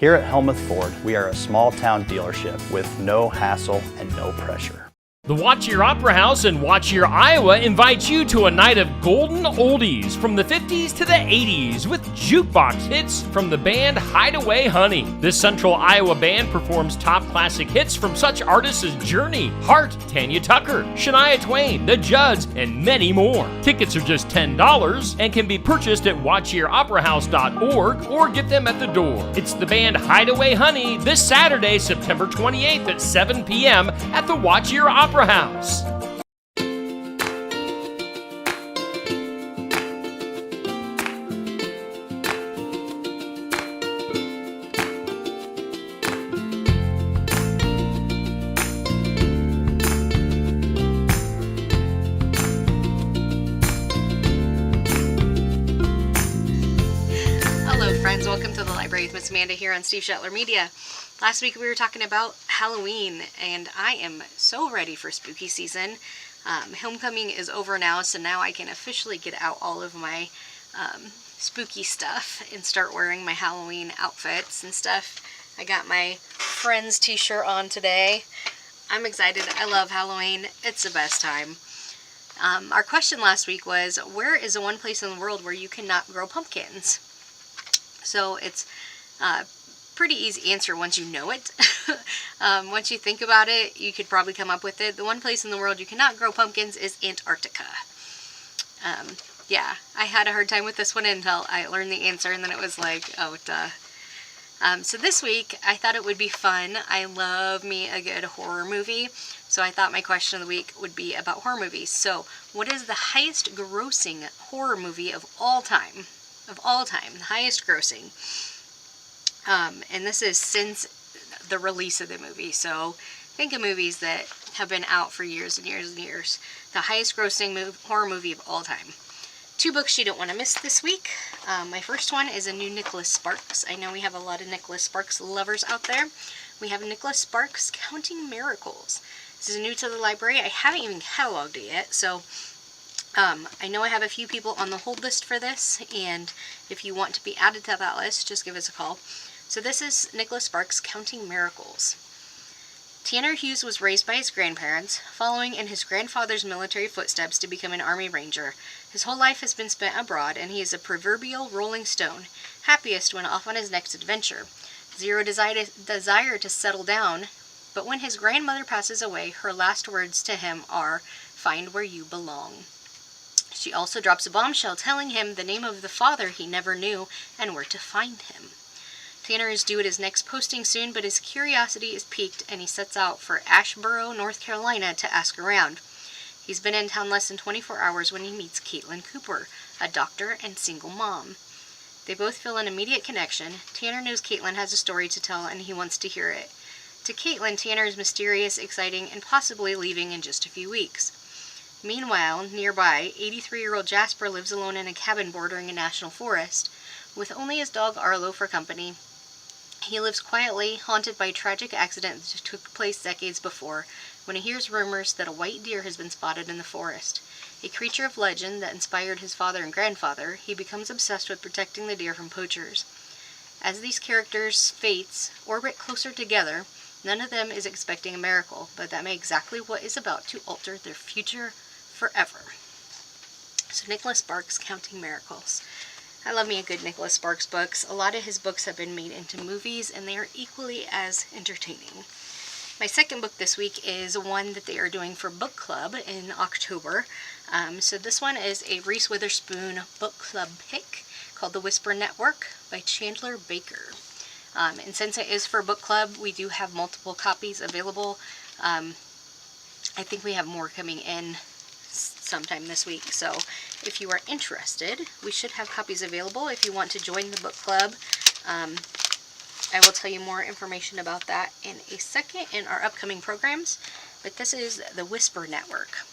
Here at Helmuth Ford, we are a small town dealership with no hassle and no pressure. The Watch Your Opera House in Watch Your, Iowa invites you to a night of golden oldies from the 50s to the 80s with jukebox hits from the band Hideaway Honey. This Central Iowa band performs top classic hits from such artists as Journey, Heart, Tanya Tucker, Shania Twain, The Judds, and many more. Tickets are just $10 and can be purchased at watchyyouroperahouse.org or get them at the door. It's the band Hideaway Honey this Saturday, September 28th at 7 p.m. at the Watch Your Opera House. Hello friends, welcome to the Library with Miss Amanda here on Steve Shetler Media. Last week we were talking about Halloween, and I am so ready for spooky season. Homecoming is over now, so now I can officially get out all of my spooky stuff and start wearing my Halloween outfits and stuff. I got my Friends t-shirt on today. I'm excited. I love Halloween. It's the best time. Our question last week was, where is the one place in the world where you cannot grow pumpkins? So it's pretty easy answer once you know it. Once you think about it, you could probably come up with it. The one place in the world you cannot grow pumpkins is Antarctica. Yeah, I had a hard time with this one until I learned the answer, and then it was like, oh, duh. So this week, I thought it would be fun. I love me a good horror movie, so I thought my question of the week would be about horror movies. So, what is the highest grossing horror movie of all time? Of all time, the highest grossing. And this is since the release of the movie. So think of movies that have been out for years and years and years. The highest grossing horror movie of all time. 2 books you don't want to miss this week. My first one is a new Nicholas Sparks. I know we have a lot of Nicholas Sparks lovers out there. We have Nicholas Sparks Counting Miracles. This is new to the library. I haven't even cataloged it yet, so I know I have a few people on the hold list for this, and if you want to be added to that list, just give us a call. So this is Nicholas Sparks' Counting Miracles. Tanner Hughes was raised by his grandparents, following in his grandfather's military footsteps to become an Army Ranger. His whole life has been spent abroad, and he is a proverbial rolling stone, happiest when off on his next adventure. Zero desire to settle down, but when his grandmother passes away, her last words to him are, "Find where you belong." She also drops a bombshell telling him the name of the father he never knew and where to find him. Tanner is due at his next posting soon, but his curiosity is piqued and he sets out for Asheboro, North Carolina to ask around. He's been in town less than 24 hours when he meets Caitlin Cooper, a doctor and single mom. They both feel an immediate connection. Tanner knows Caitlin has a story to tell and he wants to hear it. To Caitlin, Tanner is mysterious, exciting, and possibly leaving in just a few weeks. Meanwhile, nearby, 83-year-old Jasper lives alone in a cabin bordering a national forest, with only his dog Arlo for company. He lives quietly, haunted by a tragic accident that took place decades before, when he hears rumors that a white deer has been spotted in the forest. A creature of legend that inspired his father and grandfather, he becomes obsessed with protecting the deer from poachers. As these characters' fates orbit closer together, none of them is expecting a miracle, but that may exactly what is about to alter their future forever. So Nicholas Sparks, Counting Miracles. I love me a good Nicholas Sparks books. A lot of his books have been made into movies, and they are equally as entertaining. My second book this week is one that they are doing for book club in October. So this one is a Reese Witherspoon book club pick called The Whisper Network by Chandler Baker. And since it is for book club, we do have multiple copies available. I think we have more coming in sometime this week. So if you are interested, we should have copies available if you want to join the book club. I will tell you more information about that in a second in our upcoming programs, but this is the Whisper Network.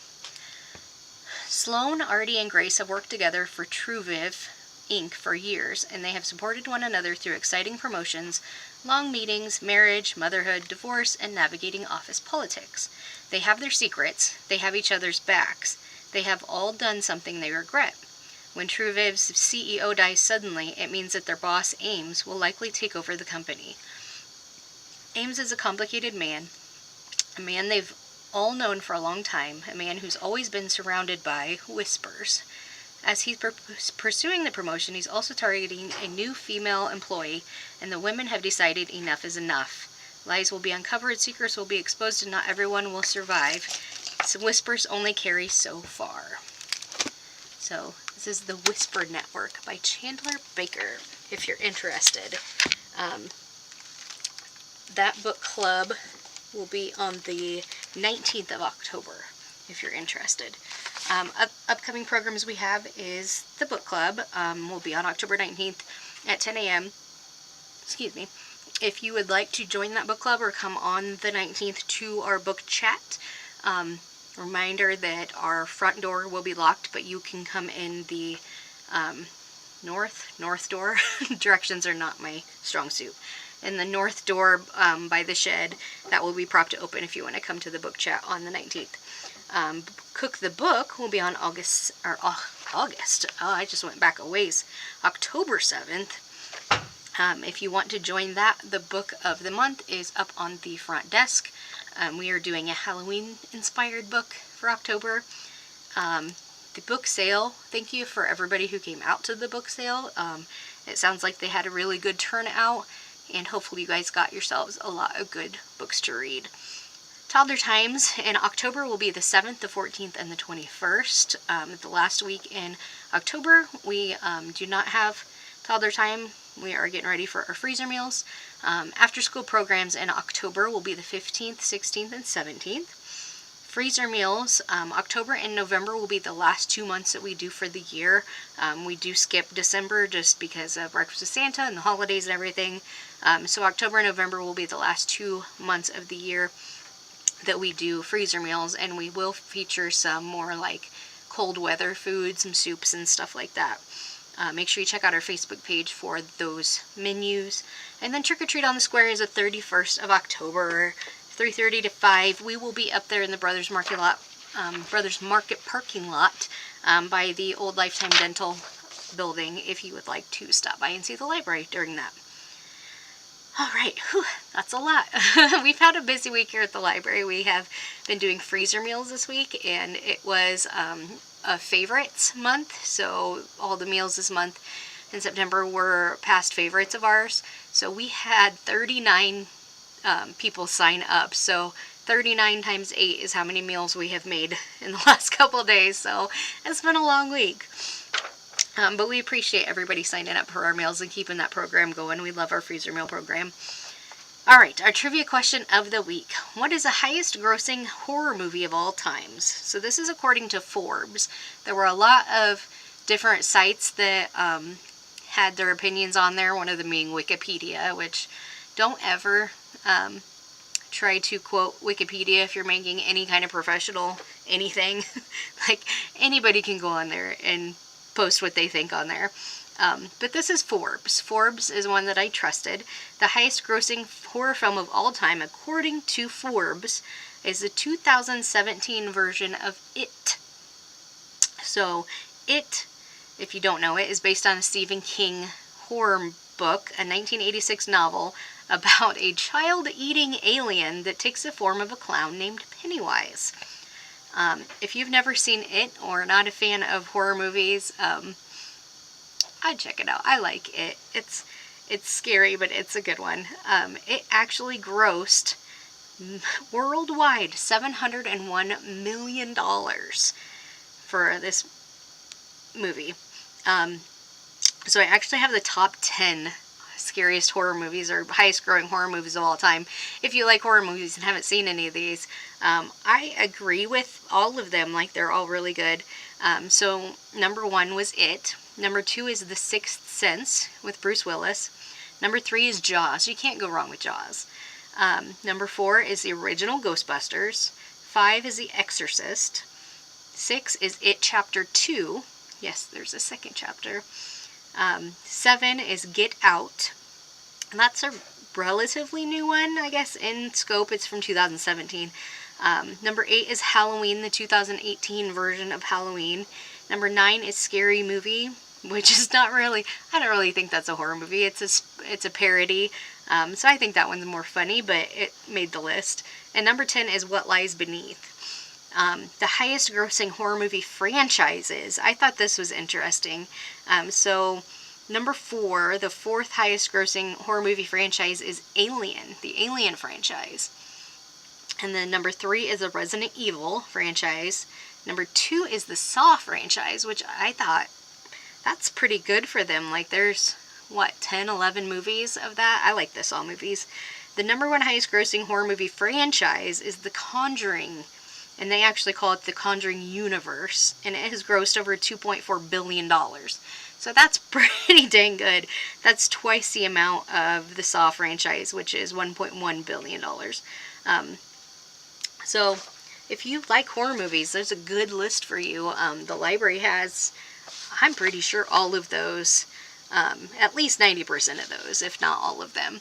Sloan, Artie, and Grace have worked together for TrueViv Inc. for years, and they have supported one another through exciting promotions, long meetings, marriage, motherhood, divorce, and navigating office politics. They have their secrets, they have each other's backs, they have all done something they regret. When TrueViv's CEO dies suddenly, it means that their boss, Ames, will likely take over the company. Ames is a complicated man, a man they've all known for a long time, a man who's always been surrounded by whispers. As he's pursuing the promotion, he's also targeting a new female employee, and the women have decided enough is enough. Lies will be uncovered, secrets will be exposed, and not everyone will survive. So whispers only carry so far. So this is The Whisper Network by Chandler Baker, if you're interested. That book club will be on the 19th of October, if you're interested. Upcoming programs we have is the book club. Will be on October 19th at 10 a.m. Excuse me. If you would like to join that book club or come on the 19th to our book chat, reminder that our front door will be locked, but you can come in the north door. Directions are not my strong suit. In the north door by the shed, that will be propped open if you want to come to the book chat on the 19th. Cook the Book will be on August. Oh, I just went back a ways. October 7th. If you want to join that, the book of the month is up on the front desk. We are doing a Halloween-inspired book for October. The book sale, thank you for everybody who came out to the book sale. It sounds like they had a really good turnout, and hopefully you guys got yourselves a lot of good books to read. Toddler Times in October will be the 7th, the 14th, and the 21st. The last week in October, we do not have Toddler Time. We are getting ready for our freezer meals. After school programs in October will be the 15th, 16th, and 17th. Freezer meals, October and November will be the last 2 months that we do for the year. We do skip December just because of Breakfast with Santa and the holidays and everything. So October and November will be the last 2 months of the year that we do freezer meals, and we will feature some more like cold weather foods, some soups and stuff like that. Make sure you check out our Facebook page for those menus. And then Trick or Treat on the Square is the 31st of October, 3:30 to 5. We will be up there in the Brothers Market parking lot by the old Lifetime Dental building if you would like to stop by and see the library during that. All right, that's a lot. We've had a busy week here at the library. We have been doing freezer meals this week, and it was a favorites month. So all the meals this month in September were past favorites of ours. So we had 39 people sign up. So 39 times 8 is how many meals we have made in the last couple of days. So it's been a long week. But we appreciate everybody signing up for our meals and keeping that program going. We love our freezer meal program. All right, our trivia question of the week. What is the highest grossing horror movie of all times? So this is according to Forbes. There were a lot of different sites that had their opinions on there, one of them being Wikipedia, which don't ever try to quote Wikipedia if you're making any kind of professional anything. Like, anybody can go on there and post what they think on there. But this is Forbes. Forbes is one that I trusted. The highest grossing horror film of all time, according to Forbes, is the 2017 version of It. So, It, if you don't know it, is based on a Stephen King horror book, a 1986 novel about a child-eating alien that takes the form of a clown named Pennywise. If you've never seen It or not a fan of horror movies, I'd check it out. I like it. It's scary, but it's a good one. It actually grossed worldwide $701 million for this movie. So I actually have the top 10 scariest horror movies or highest growing horror movies of all time. If you like horror movies and haven't seen any of these, I agree with all of them. Like, they're all really good. So number 1 was It. Number 2 is The Sixth Sense with Bruce Willis. Number 3 is Jaws. You can't go wrong with Jaws. Number 4 is the original Ghostbusters. 5 is The Exorcist. 6 is It Chapter 2. Yes, there's a second chapter. 7 is Get Out. And that's a relatively new one, I guess, in scope. It's from 2017. Number 8 is Halloween, the 2018 version of Halloween. Number 9 is Scary Movie, which is not really, I don't really think that's a horror movie. It's a parody. So I think that one's more funny, but it made the list. And number 10 is What Lies Beneath. The highest grossing horror movie franchises. I thought this was interesting. So number 4, the 4th highest grossing horror movie franchise is Alien, the Alien franchise. And then number 3 is the Resident Evil franchise. Number 2 is the Saw franchise, which I thought that's pretty good for them. Like there's, 10, 11 movies of that? I like the Saw movies. The number 1 highest grossing horror movie franchise is The Conjuring. And they actually call it the Conjuring Universe. And it has grossed over $2.4 billion. So that's pretty dang good. That's twice the amount of the Saw franchise, which is $1.1 billion. So if you like horror movies, there's a good list for you. The library has, I'm pretty sure, all of those. At least 90% of those, if not all of them.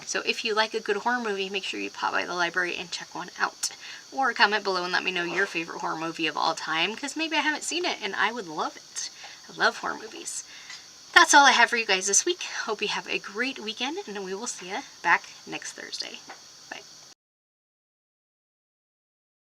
So if you like a good horror movie, make sure you pop by the library and check one out. Or comment below and let me know your favorite horror movie of all time, because maybe I haven't seen it and I would love it. I love horror movies. That's all I have for you guys this week. Hope you have a great weekend, and we will see you back next Thursday.